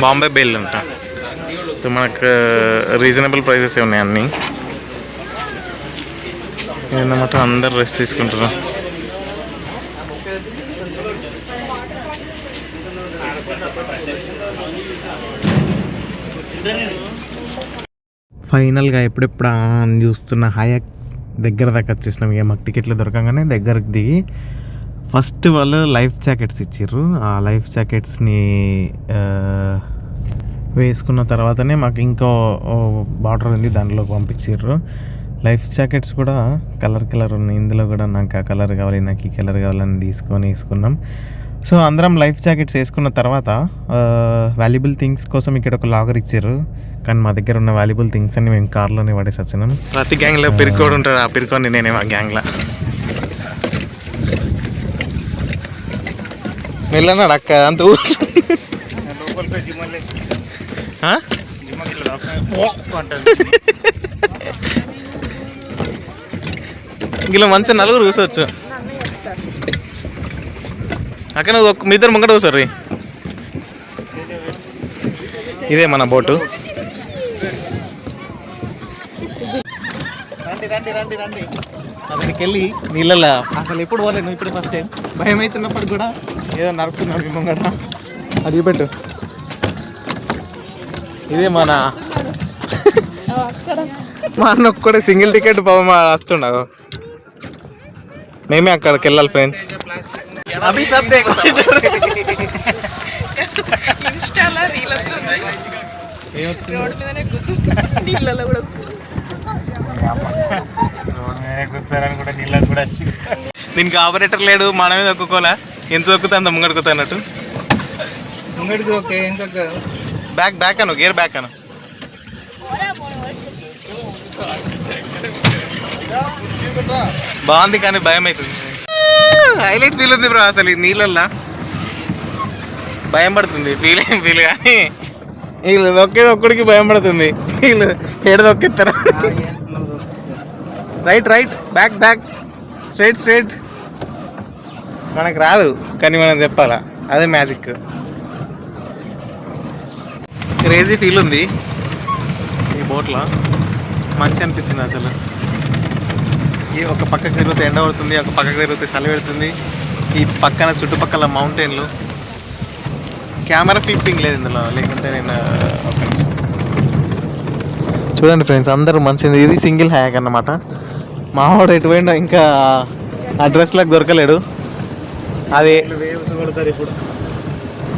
A: బాంబే బేల్ అంట. సో మనకు రీజనబుల్ ప్రైసెస్ ఉన్నాయి అన్నీ. ఏంటన్నమాట అందరు రెస్ట్ తీసుకుంటారు. ఫైనల్గా ఎప్పుడెప్పుడు అని చూస్తున్న హయాక్ దగ్గర దాకా వచ్చేసినాం. ఇక మాకు టికెట్లు దొరకగానే దగ్గరకు దిగి ఫస్ట్ వాళ్ళు లైఫ్ జాకెట్స్ ఇచ్చారు. ఆ లైఫ్ జాకెట్స్ని వేసుకున్న తర్వాతనే మాకు ఇంకో బార్డర్ ఉంది, దాంట్లోకి పంపించారు. లైఫ్ జాకెట్స్ కూడా కలర్ ఉన్నాయి. ఇందులో కూడా నాకు ఆ కలర్ కావాలి, నాకు ఈ కలర్ కావాలని వేసుకున్నాం. సో అందరం లైఫ్ జాకెట్స్ వేసుకున్న తర్వాత వాల్యుబుల్ థింగ్స్ కోసం ఇక్కడ ఒక లాగర్ ఇచ్చారు. కానీ మా దగ్గర ఉన్న వాల్యుబుల్ థింగ్స్ అన్ని మేము కార్లోనే పడేసి వచ్చినాం. ప్రతి గ్యాంగ్లో పిరుకోడు ఉంటాడు, ఆ పిరుకోని నేనే మా గ్యాంగ్లో వెళ్ళన్నాడు అక్క అంత. ఇలా మంచిగా నలుగురు కూర్చోవచ్చు. అక్కడ మీ ఇద్దరు ముంగట కూర్చోర్రి. ఇదే మన బోటు. రండి అక్కడికి వెళ్ళి నీళ్ళల్లో అసలు ఎప్పుడు పోలేను, ఇప్పుడు ఫస్ట్ టైం. భయం అవుతున్నప్పటికి కూడా ఏదో నరుకుతున్నాడు మీ ముంగట. అది పెట్టు. ఇదే మన మా అన్న ఒక్కడే సింగిల్ టికెట్ పాపం వస్తుండవు. మేమే అక్కడికి వెళ్ళాలి ఫ్రెండ్స్. అభి సబ్ దేఖో
C: ఇన్స్టాలో రీల్ రోడ్ మీదనే నీళ్ళలో కూడా
A: దీనికి ఆపరేటర్ లేడు, మనమే దొక్కుకోలే. ఎంత దొక్కుతా అంత ముంగడికి దొక్కుతా అన్నట్టు. బ్యాక్ అను, గేర్ బ్యాక్ అను. బాగుంది కానీ భయం అవుతుంది. హైలైట్ ఫీల్ ఉంది బ్రో. అసలు ఈ నీళ్ళల్లా భయం పడుతుంది, ఫీల్ కానీ వీళ్ళు దొక్కేది ఒక్కడికి భయం పడుతుంది. వీళ్ళు ఏడు దొక్కేస్తారు. Right right back back straight straight. మనకు రాదు కానీ మనం చెప్పాలా, అదే మ్యాజిక్. క్రేజీ ఫీల్ ఉంది ఈ బోట్లో, మంచి అనిపిస్తుంది అసలు. ఈ ఒక పక్కకు తిరిగితే ఎండ పడుతుంది, ఒక పక్కకు తిరిగితే చలి పెడుతుంది. ఈ పక్కన చుట్టుపక్కల మౌంటైన్లు. కెమెరా క్లిప్పింగ్ లేదు ఇందులో, లేకుంటే నేను ఒక నిమిషం. చూడండి ఫ్రెండ్స్, అందరూ మంచిది. ఇది సింగిల్ హ్యాక్ అన్నమాట. మావాడు ఎటు పోయిండో ఇంకా అడ్రస్లకు దొరకలేడు. అది
D: ఇప్పుడు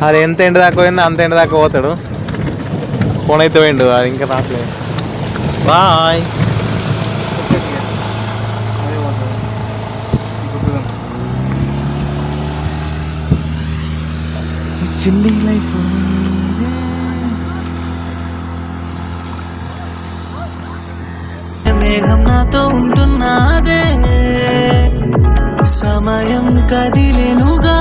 A: అది ఎంత ఎండ దాకా పోయిందో అంత ఎండ దాకా పోతాడు. ఫోన్ అయితే పోయిండు, అది ఇంకా రావట్లేదు. బాయ్. చిన్ని లైఫ్.
E: మేఘం నాతో ఉంటున్నాదే, సమయం కదిలెనుగా,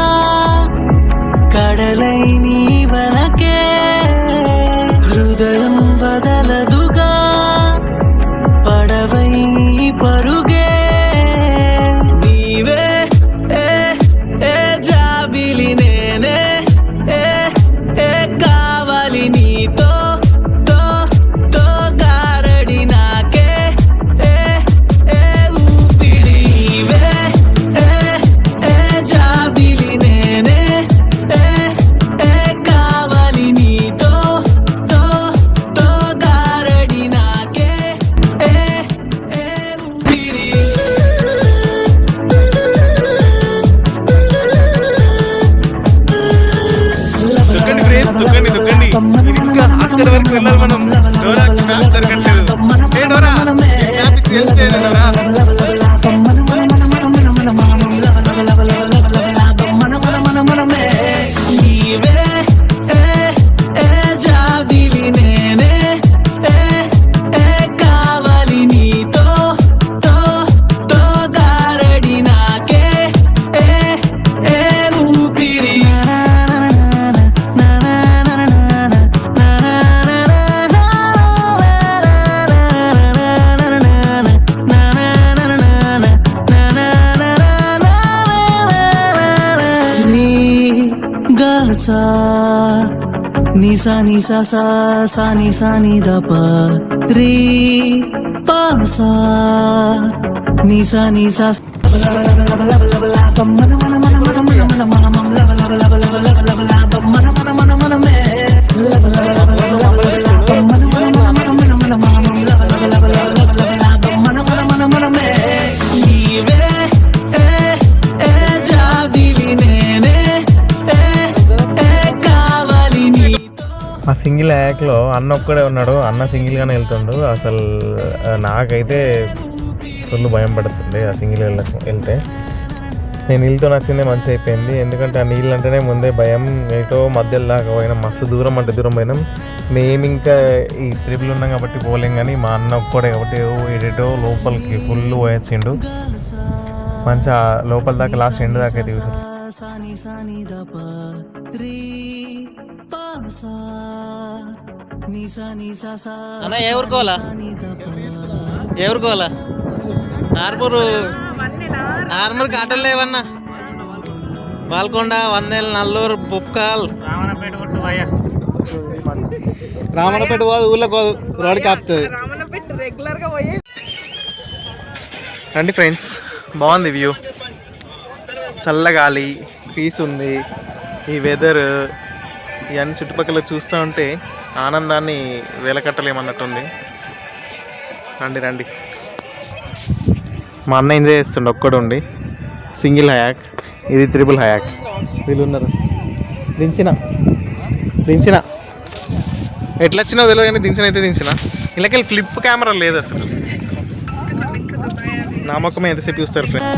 E: కడలై నీ వనకే, హృదయం వదలదుగా, పడవై పరుగే, నీవే ఏ జాబిలి నేనే, కావాలి నీతో తో గారడి నాకే, ఊపిరి నీవే జాబిలి నేనే, కావాలి నీతో తో గారడి నాకే, ఊపిరి.
A: దుక్కండి ఫ్రెండ్స్, దుక్కండి దుక్కండి. ఇంకా అక్కడి వరకు వెళ్ళాలి మనం. డోరాకి మ్యాప్ దొరకట్లేదు. ఏ డోరా, మ్యాప్ ఇచ్చి హెల్ప్ చేయండి డోరా.
E: నీవే జాబిలి నేనే, కావాలి నీతో తో గారడి నాకే, ఊపిరి. సా ని సా ని సా సా సా ని సా ని ద ప రి ప సా ని సా ని సా నీవే జాబిలి నేనే, కావాలి నీతో.
A: ఆ సింగిల్ యాక్లో అన్న ఒక్కడే ఉన్నాడు. అన్న సింగిల్గానే వెళ్తుండు. అసలు నాకైతే ఫుల్ భయం పడుతుంది ఆ సింగిల్ వెళ్తే. నేను నీళ్ళతో నచ్చిందే మంచి అయిపోయింది. ఎందుకంటే ఆ నీళ్ళు అంటేనే ముందే భయం. ఏటో మధ్యలో దాకా పోయినాం, మస్తు దూరం అంటే దూరం పోయినాం. మేము ఇంకా ఈ ట్రిప్లు ఉన్నాం కాబట్టి పోలేం, కానీ మా అన్న ఒక్కడే కాబట్టి ఏటో లోపలికి ఫుల్ పోయొచ్చిండు. మంచిగా లోపల దాకా లాస్ట్ ఎండ్ దాకా తీసుకొచ్చి.
E: అన్న ఎవరుకోవాలా ఎవరుకోవాలా ఆర్మూర్ కాటలు లేవన్నా, బాల్కొండ, వన్నెల్, నల్లూరు, పుప్కాల్,
D: రామన్నపేట కొట్టు భయ్యా.
A: రామన్నపేట పోదు, ఊళ్ళో పోదు, రోడ్డుకి ఆపుతుంది. రండి ఫ్రెండ్స్, బాగుంది వ్యూ, చల్లగాలి, పీస్ ఉంది. ఈ వెదర్ ఇవన్నీ చుట్టుపక్కల చూస్తూ ఉంటే ఆనందాన్ని వెలకట్టలేమన్నట్టుంది. రండి రండి. మా అన్న ఎంజాయ్ చేస్తుండే ఒక్కడు ఉండి. సింగిల్ హయాక్, ఇది త్రిబుల్ హయాక్. వీళ్ళు ఉన్నారు. దించిన ఎట్లా వచ్చినావు తెలియదు కానీ దించిన ఇళ్ళకెళ్ళి ఫ్లిప్ కెమెరా లేదు అసలు. నా మొక్కమే ఎంతసేపు చూస్తారు ఫ్రెండ్స్.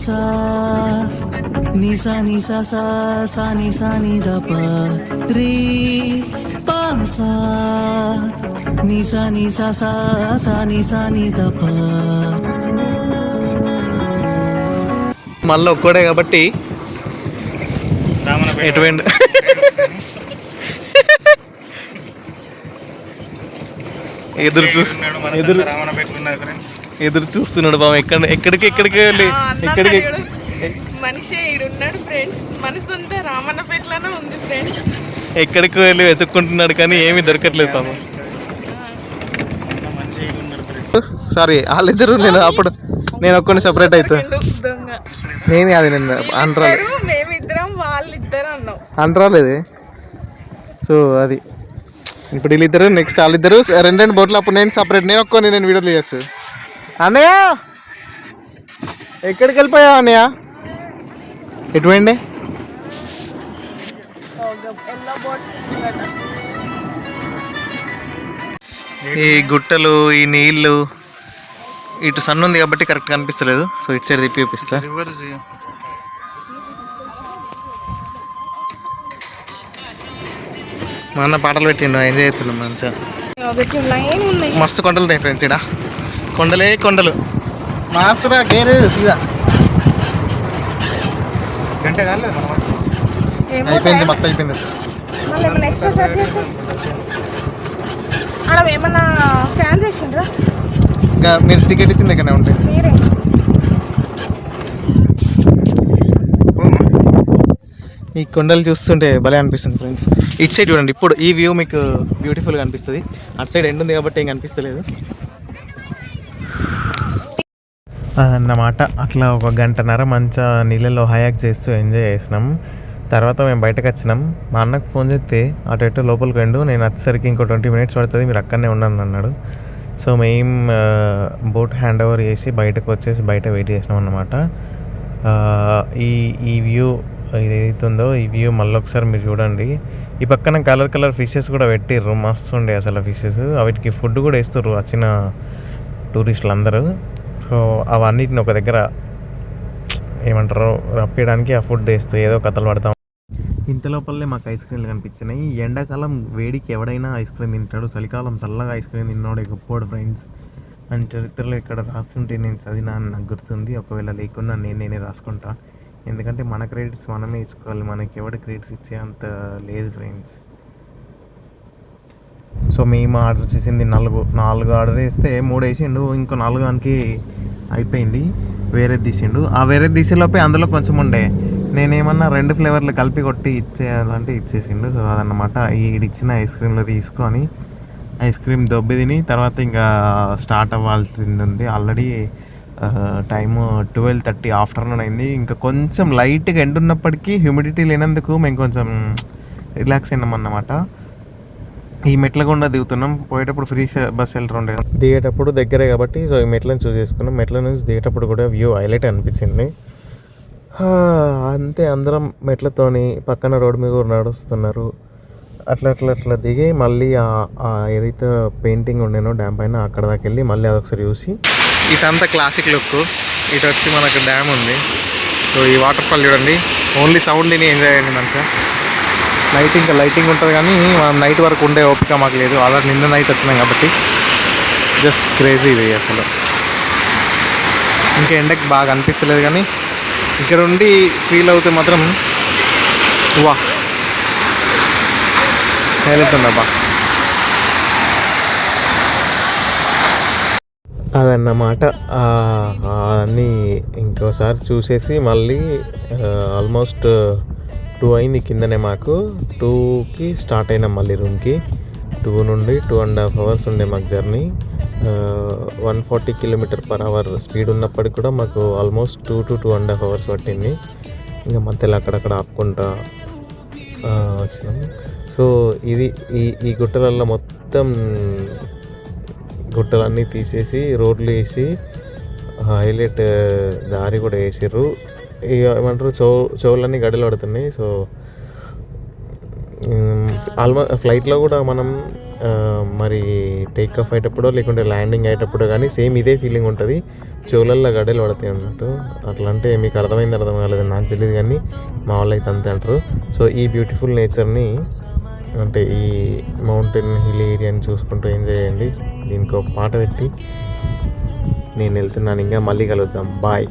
E: సా ని సా ని సా సా సా ని సా ని ద ప రి ప సా ని సా ని సా సా సా ని సా ని ద ప
A: మళ్ళీ ఒక్కడే కాబట్టి ఎటువంటి ఎదురు చూస్తున్నాడు బాబు. ఎక్కడికి వెళ్ళి
C: మనిషి ఈడున్నాడు ఫ్రెండ్స్. మనసంతా రామన్నపేటలోనే ఉంది ఫ్రెండ్స్.
A: ఎక్కడికి వెళ్ళి వెతుక్కుంటున్నాడు కానీ ఏమీ దొరకట్లేదు పాపం. సారీ వాళ్ళిద్దరు, నేను ఒక్కని సెపరేట్ అవుతా. నేను అది నిన్న అంటరాలేదు,
C: మేమిద్దరం వాళ్ళిద్దరు అన్నాం
A: అంటరాలేదు. సో అది ఇప్పుడు వీళ్ళిద్దరు నెక్స్ట్ వాళ్ళిద్దరు రెండు బోట్లు. అప్పుడు నేను సపరేట్, నేను వీడియో తీయచ్చు. అన్నయ్య ఎక్కడికి వెళ్ళిపోయావు అన్నయ్య? ఎటువంటి ఈ గుట్టలు, ఈ నీళ్ళు, ఇటు సన్ ఉంది కాబట్టి కరెక్ట్ కనిపిస్తలేదు. సో ఇటు సైడ్ తిప్పి చూపిస్తా. మా అన్న పాటలు పెట్టిండు, ఎంజాయ్ చేస్తున్నాం మంచిగా. మస్తు కొండలు ఉంటాయి ఫ్రెండ్స్. ఇక్కడ కొండలే కొండలు. మాత్రం గేరు సీదా గంట కాలేదు మనం వచ్చి. అయిపోయింది, మొత్తం అయిపోయింది.
C: ఏమన్నా స్కాన్ చేసిండ్రా?
A: ఇంకా మీరు టికెట్ ఇచ్చిన దగ్గరనే ఉంటాయి. ఈ కొండలు చూస్తుంటే భలే అనిపిస్తుంది ఫ్రెండ్స్. ఇటు సైడ్ చూడండి, ఇప్పుడు ఈ వ్యూ మీకు బ్యూటిఫుల్గా అనిపిస్తుంది. అటు సైడ్ ఎండ్ ఉంది కాబట్టి ఏం కనిపిస్తలేదు అన్నమాట. అట్లా ఒక గంటన్నర మంచిగా నీళ్ళలో హయాక్ చేస్తూ ఎంజాయ్ చేసినాం. తర్వాత మేము బయటకు వచ్చినాం. మా అన్నకు ఫోన్ చేస్తే అటు లోపలికి వెండు, నేను వచ్చేసరికి ఇంకో 20 minutes పడుతుంది, మీరు అక్కడనే ఉండండి అన్నాడు. సో మేము బోట్ హ్యాండ్ ఓవర్ చేసి బయటకు వచ్చేసి బయట వెయిట్ చేసినాం అన్నమాట. ఈ వ్యూ ఏదైతే ఉందో ఈ వ్యూ మళ్ళీ ఒకసారి మీరు చూడండి. ఈ పక్కన కలర్ ఫిషెస్ కూడా పెట్టిర్రు, మస్తు ఉండే అసలు ఫిషెస్. వాటికి ఫుడ్ కూడా వేస్తారు వచ్చిన టూరిస్టులు అందరూ. సో అవన్నిటిని ఒక దగ్గర ఏమంటారు రప్పేయడానికి ఆ ఫుడ్ వేస్తూ ఏదో కథలు పడతాం. ఇంత లోపలనే మాకు ఐస్ క్రీమ్లు కనిపించినాయి. ఎండాకాలం వేడికి ఎవడైనా ఐస్ క్రీమ్ తింటాడు, చలికాలం చల్లగా ఐస్ క్రీమ్ తిన్నాడు గొప్పోడు ఫ్రెండ్స్ అని చరిత్రలో ఇక్కడ రాస్తుంటే నేను చదివినా అని నాకు గుర్తుంది. ఒకవేళ లేకున్నా నేనే రాసుకుంటా, ఎందుకంటే మన క్రెడిట్స్ మనమే ఇచ్చుకోవాలి, మనకి ఎవడ క్రెడిట్స్ ఇచ్చే అంత లేదు ఫ్రెండ్స్. సో మేము ఆర్డర్ చేసింది 4 ఆర్డర్ చేస్తే 3 వేసిండు, ఇంకో 4 దానికి అయిపోయింది. వేరేది తీసిండు. ఆ వేరేది తీసేలోపే అందులో కొంచెం ఉండే, నేనేమన్నా 2 ఫ్లేవర్లు కలిపి కొట్టి ఇచ్చేయాలంటే ఇచ్చేసిండు. సో అదన్నమాట. ఈడిచ్చిన ఐస్ క్రీమ్లో తీసుకొని ఐస్ క్రీమ్ దొబ్బి తిని తర్వాత ఇంకా స్టార్ట్ అవ్వాల్సింది ఉంది. ఆల్రెడీ టైము 12:30 ఆఫ్టర్నూన్ అయింది. ఇంకా కొంచెం లైట్గా ఎండ్ ఉన్నప్పటికీ హ్యూమిడిటీ లేనందుకు మేము కొంచెం రిలాక్స్ అయినాం అన్నమాట. ఈ మెట్ల గుండా దిగుతున్నాం. పోయేటప్పుడు ఫ్రీ బస్ షెల్టర్ ఉండే, దిగేటప్పుడు దగ్గరే కాబట్టి సో ఈ మెట్లను చూస్ చేసుకున్నాం. మెట్ల నుంచి దిగేటప్పుడు కూడా వ్యూ హైలైట్ అనిపించింది. అంతే, అందరం మెట్లతోని పక్కన రోడ్డు మీద కూడా నడుస్తున్నారు. అట్లా దిగి మళ్ళీ ఏదైతే పెయింటింగ్ ఉండేనో డ్యామ్ పైన అక్కడ దాకా వెళ్ళి మళ్ళీ అదొకసారి చూసి, ఇటంతా క్లాసిక్ లుక్. ఇటు వచ్చి మనకు డ్యామ్ ఉంది. సో ఈ వాటర్ ఫాల్ చూడండి, ఓన్లీ సౌండ్ని ఎంజాయ్ అయ్యండి మంచిగా. లైటింగ్ ఉంటుంది కానీ మనం నైట్ వరకు ఉండే ఓపిక మాకు లేదు. ఆల్రెడీ నిన్న నైట్ వచ్చినాం కాబట్టి జస్ట్ క్రేజీ ఇది అసలు. ఇంకా ఎండకి బాగా అనిపిస్తలేదు కానీ ఇక్కడ ఉండి ఫీల్ అవుతే మాత్రం వా వెళ్తుందబ్బా. అదన్నమాట. అన్నీ ఇంకోసారి చూసేసి మళ్ళీ ఆల్మోస్ట్ 2 అయింది కిందనే. మాకు 2కి స్టార్ట్ అయినాం మళ్ళీ రూమ్కి. 2 నుండి 2.5 hours ఉండే మాకు జర్నీ. 140 km/h స్పీడ్ ఉన్నప్పటికి కూడా మాకు ఆల్మోస్ట్ 2 to 2.5 hours పట్టింది. ఇంకా మధ్యలో అక్కడక్కడ ఆపుకుంటా వచ్చినాం. సో ఇది ఈ గుట్టలలో మొత్తం గుట్టలన్నీ తీసేసి రోడ్లు వేసి హైలైట్ దారి కూడా వేసిర్రు. ఏమంటారు చెవులన్నీ గడిలు పడుతున్నాయి. సో ఆల్మోస్ట్ ఫ్లైట్లో కూడా మనం మరి టేక్ ఆఫ్ అయ్యేటప్పుడు లేకుంటే ల్యాండింగ్ అయ్యేటప్పుడు కానీ సేమ్ ఇదే ఫీలింగ్ ఉంటుంది, చెవులల్లో గడ్డలు పడతాయి అన్నట్టు. అట్లా అంటే మీకు అర్థం కాలేదు నాకు తెలియదు కానీ మా వాళ్ళు అయితే అంతే అంటారు. సో ఈ బ్యూటిఫుల్ నేచర్ని అంటే ఈ మౌంటైన్ హిల్ ఏరియాని చూసుకుంటూ ఎంజాయ్ చేయండి. దీనికి ఒక పాట పెట్టి నేను వెళ్తున్నాను. ఇంకా మళ్ళీ కలుద్దాం. బాయ్.